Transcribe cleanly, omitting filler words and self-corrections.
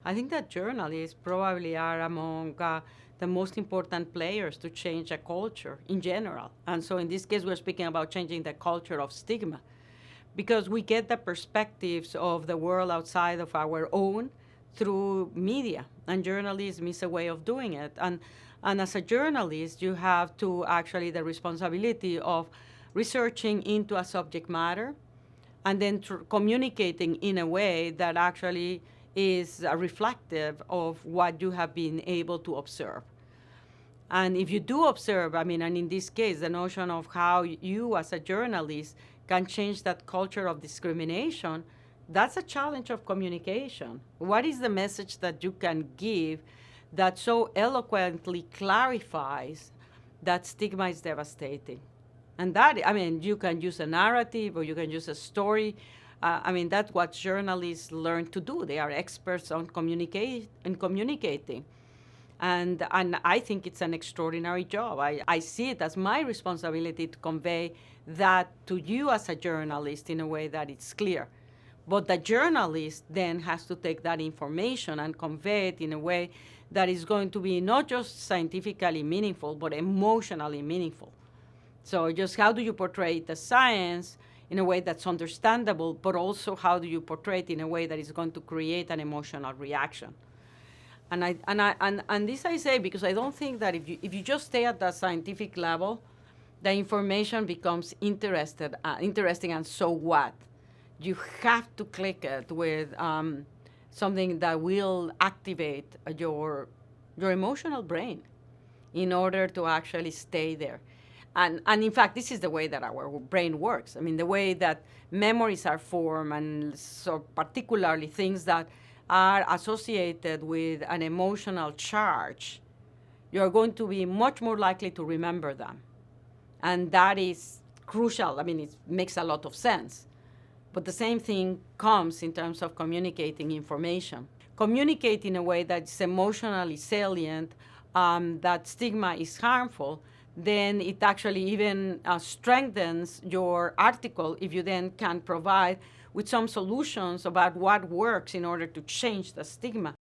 I think that journalists probably are among the most important players to change a culture in general. And so in this case, we're speaking about changing the culture of stigma, because we get the perspectives of the world outside of our own through media, and journalism is a way of doing it. And as a journalist, you have to actually the responsibility of researching into a subject matter and then communicating in a way that actually is reflective of what you have been able to observe. And if you do observe, I mean, and in this case, the notion of how you as a journalist can change that culture of discrimination, that's a challenge of communication. What is the message that you can give that so eloquently clarifies that stigma is devastating? And that, I mean, you can use a narrative or you can use a story. I mean, that's what journalists learn to do. They are experts on communicating. And I think it's an extraordinary job. I see it as my responsibility to convey that to you as a journalist in a way that it's clear. But the journalist then has to take that information and convey it in a way that is going to be not just scientifically meaningful, but emotionally meaningful. So just how do you portray the science in a way that's understandable, but also how do you portray it in a way that is going to create an emotional reaction? And this I say because I don't think that if you just stay at the scientific level, the information becomes interesting and so what? You have to click it with something that will activate your emotional brain in order to actually stay there. And in fact, this is the way that our brain works. I mean, the way that memories are formed, and so particularly things that are associated with an emotional charge, you're going to be much more likely to remember them. And that is crucial. I mean, it makes a lot of sense. But the same thing comes in terms of communicating information. Communicate in a way that's emotionally salient, that stigma is harmful, then it actually even strengthens your article if you then can provide with some solutions about what works in order to change the stigma.